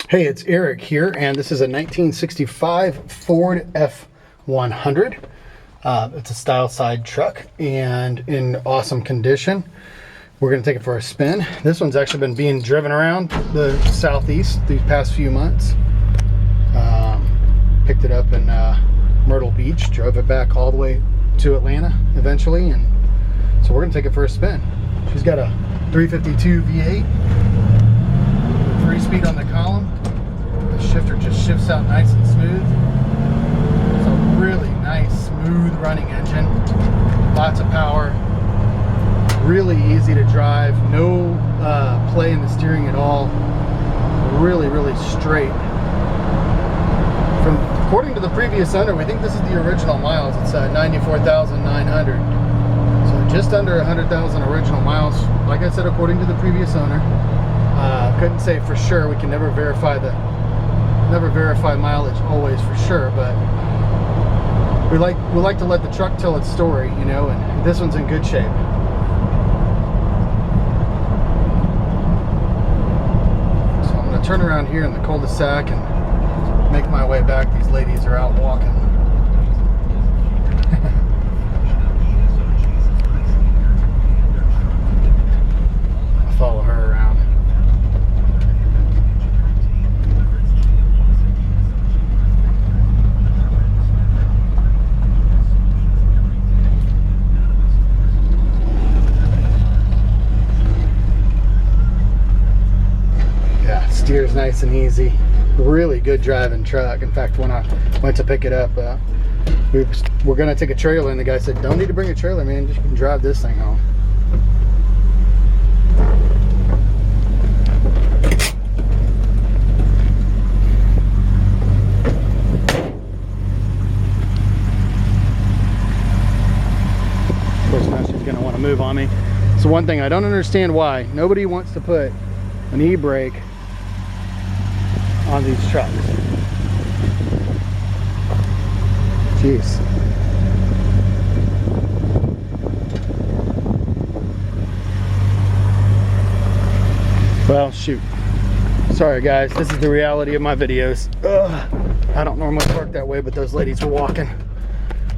Hey, it's Eric here, and this is a 1965 Ford F-100. It's a style side truck and in awesome condition. We're going to take it for a spin. This one's actually been being driven around the southeast these past few months. Picked it up in Myrtle Beach, drove it back all the way to Atlanta eventually, and so we're going to take it for a spin. She's got a 352 V8, 3-speed on the column. The shifter just shifts out nice and smooth. It's a really nice, smooth running engine. Lots of power. Really easy to drive. No play in the steering at all. Really, really straight. According to the previous owner, we think this is the original miles. It's 94,900. So just under 100,000 original miles. Like I said, according to the previous owner. Couldn't say for sure. We can never verify mileage always for sure, but we like to let the truck tell its story, you know, and this one's in good shape. So I'm going to turn around here in the cul-de-sac and make my way back. These ladies are out walking. I'll follow her around. Steers nice and easy. Really good driving truck. In fact, when I went to pick it up, we're gonna take a trailer, and the guy said, "Don't need to bring a trailer, man. Just drive this thing home." Of course, now she's gonna want to move on me. So one thing I don't understand why nobody wants to put an e-brake on these trucks. Jeez. Well, shoot. Sorry guys, this is the reality of my videos. I don't normally park that way, but those ladies were walking,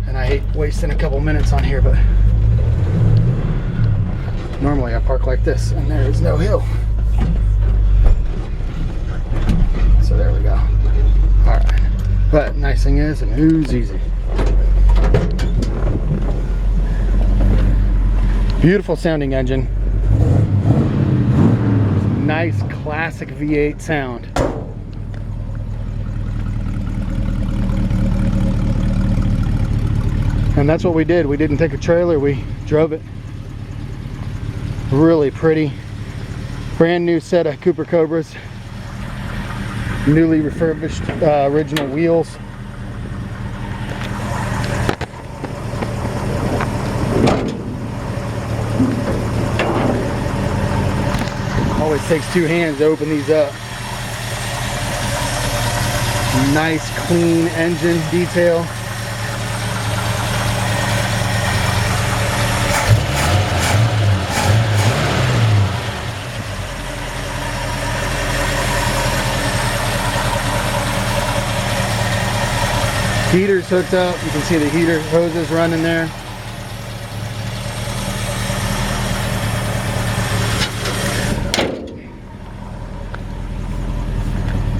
and I hate wasting a couple minutes on here, but normally I park like this, and there is no hill. So there we go. All right. But nice thing is, it moves easy. Beautiful sounding engine. Nice classic V8 sound. And that's what we did. We didn't take a trailer, we drove it. Really pretty. Brand new set of Cooper Cobras. Newly refurbished original wheels. Always takes two hands to open these up. Nice clean engine detail. Heater's hooked up. You can see the heater hoses running there.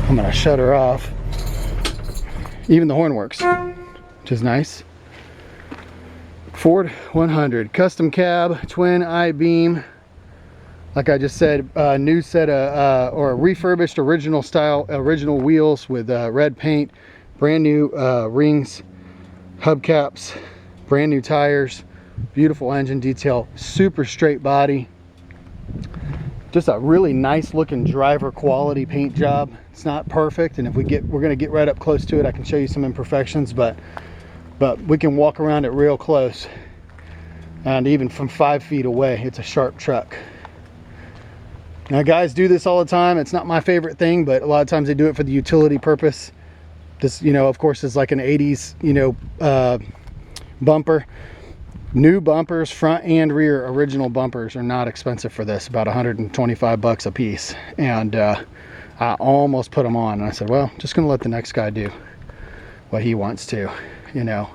I'm gonna shut her off. Even the horn works, which is nice. Ford 100 custom cab, twin I-beam. Like I just said, new set of or refurbished original style, original wheels with red paint. Brand new rings, hubcaps, brand new tires, beautiful engine detail, super straight body. Just a really nice looking driver quality paint job. It's not perfect, and if we're gonna get right up close to it, I can show you some imperfections, but we can walk around it real close. And even from 5 feet away, it's a sharp truck. Now guys do this all the time. It's not my favorite thing, but a lot of times they do it for the utility purpose. This, you know, of course, is like an 80s, you know, bumper. New bumpers, front and rear, original bumpers are not expensive for this, about 125 bucks a piece. And I almost put them on, and I said, well, just gonna let the next guy do what he wants to, you know.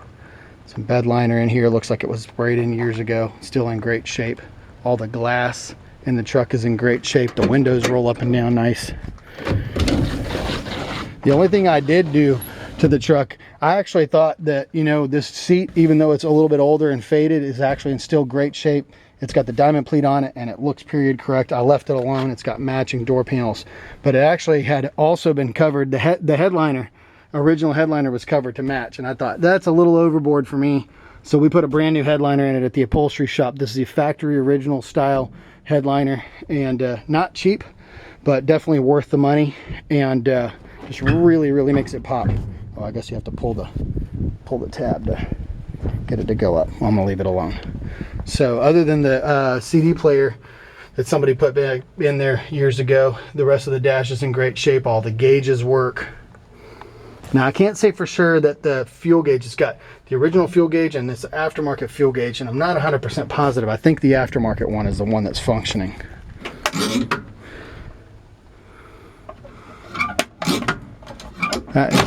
Some bed liner in here, looks like it was sprayed in years ago, still in great shape. All the glass in the truck is in great shape. The windows roll up and down nice. The only thing I did do to the truck, I actually thought that, you know, this seat, even though it's a little bit older and faded, is actually in still great shape. It's got the diamond pleat on it and it looks period correct. I left it alone. It's got matching door panels, but it actually had also been covered. The headliner, original headliner, was covered to match, and I thought that's a little overboard for me. So we put a brand new headliner in it at the upholstery shop. This is the factory original style headliner, and not cheap, but definitely worth the money, and just really makes it pop. Oh, I guess you have to pull the tab to get it to go up. I'm gonna leave it alone. So other than the CD player that somebody put back in there years ago, the rest of the dash is in great shape. All the gauges work. Now, I can't say for sure that the fuel gauge has got the original fuel gauge and this aftermarket fuel gauge, and I'm not 100% positive. I think the aftermarket one is the one that's functioning. That is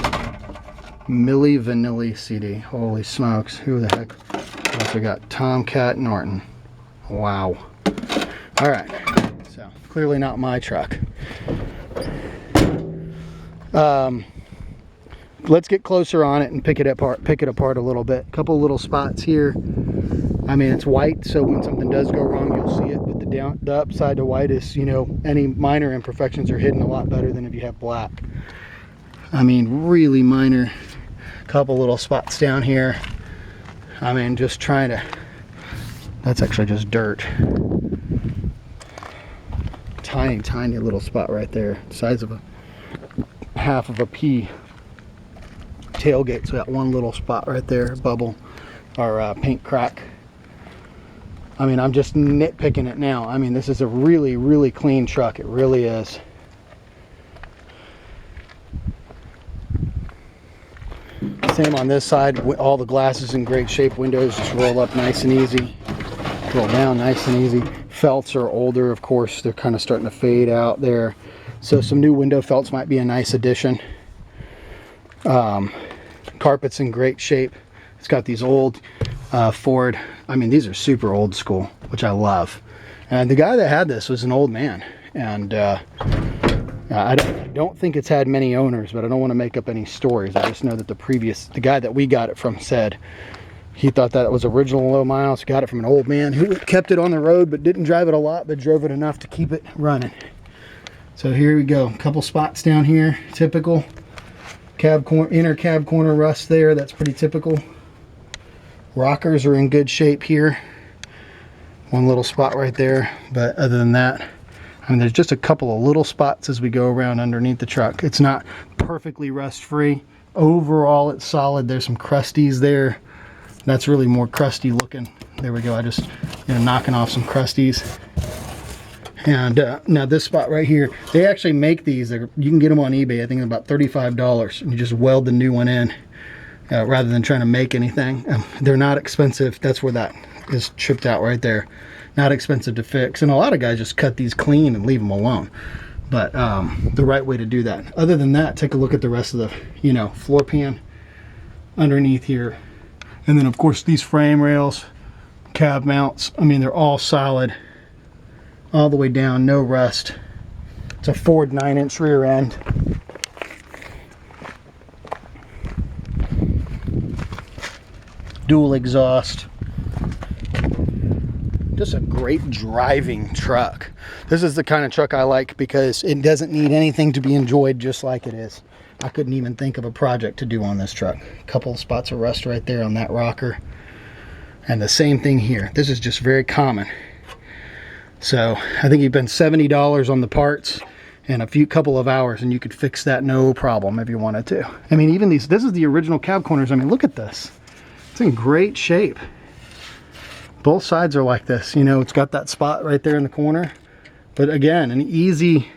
Milli Vanilli CD. Holy smokes. Who the heck? Also got Tomcat Norton. Wow. All right. So, clearly not my truck. Let's get closer on it and pick it apart a little bit. A couple little spots here. I mean, it's white, so when something does go wrong, you'll see it. But the upside to white is, you know, any minor imperfections are hidden a lot better than if you have black. I mean, really minor. Couple little spots down here. I mean, just trying to. That's actually just dirt. Tiny little spot right there, size of a half of a pea. Tailgate, so that one little spot right there, bubble or paint crack. I mean, I'm just nitpicking it now. I mean, this is a really clean truck. It really is. Same on this side. All the glass is in great shape. Windows just roll up nice and easy, roll down nice and easy. Felts are older, of course. They're kind of starting to fade out there, so some new window felts might be a nice addition. Carpet's in great shape. It's got these old Ford, I mean, these are super old school, which I love. And the guy that had this was an old man, and I don't think it's had many owners, but I don't want to make up any stories. I just know that the guy that we got it from said he thought that it was original low miles. Got it from an old man who kept it on the road but didn't drive it a lot, but drove it enough to keep it running. So here we go, a couple spots down here, typical. Inner cab corner rust there, that's pretty typical. Rockers are in good shape here. One little spot right there, but other than that, I mean, there's just a couple of little spots as we go around underneath the truck. It's not perfectly rust free. Overall, it's solid. There's some crusties there. That's really more crusty looking. There we go. I just, knocking off some crusties. And now this spot right here, they actually make these. You can get them on eBay. I think they're about $35. And you just weld the new one in rather than trying to make anything. They're not expensive. That's where that is chipped out right there. Not expensive to fix. And a lot of guys just cut these clean and leave them alone. But the right way to do that. Other than that, take a look at the rest of the, floor pan underneath here. And then, of course, these frame rails, cab mounts. I mean, they're all solid. All the way down, no rust. It's a Ford 9-inch rear end. Dual exhaust. Just a great driving truck. This is the kind of truck I like because it doesn't need anything to be enjoyed just like it is. I couldn't even think of a project to do on this truck. A couple of spots of rust right there on that rocker. And the same thing here. This is just very common. So I think you've been $70 on the parts and a couple of hours and you could fix that no problem if you wanted to. I mean, even this is the original cab corners. I mean, look at this. It's in great shape. Both sides are like this. It's got that spot right there in the corner. But again, an easy,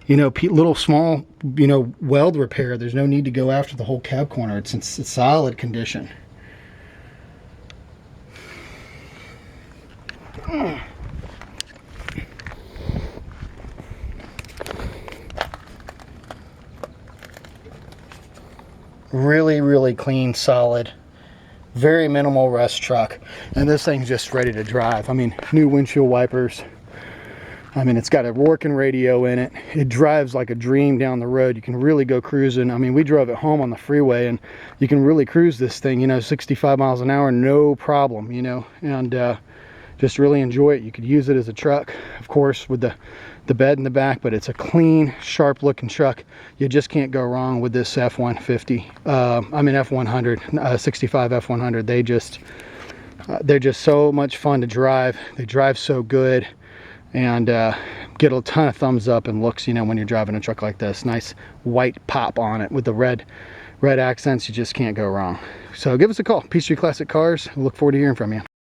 little small, weld repair. There's no need to go after the whole cab corner. It's in solid condition. Really, really clean, solid, very minimal rust truck. And this thing's just ready to drive. I mean, new windshield wipers. I mean, it's got a working radio in it. It drives like a dream down the road. You can really go cruising. I mean, we drove it home on the freeway, and you can really cruise this thing, you know, 65 miles an hour, no problem, you know, and just really enjoy it. You could use it as a truck, of course, with the bed in the back, but it's a clean, sharp looking truck. You just can't go wrong with this F-150. I mean, F-100, 65 F-100. They're just so much fun to drive. They drive so good, and get a ton of thumbs up and looks, you know, when you're driving a truck like this. Nice white pop on it with the red accents. You just can't go wrong. So give us a call, Peachtree Classic Cars. We look forward to hearing from you.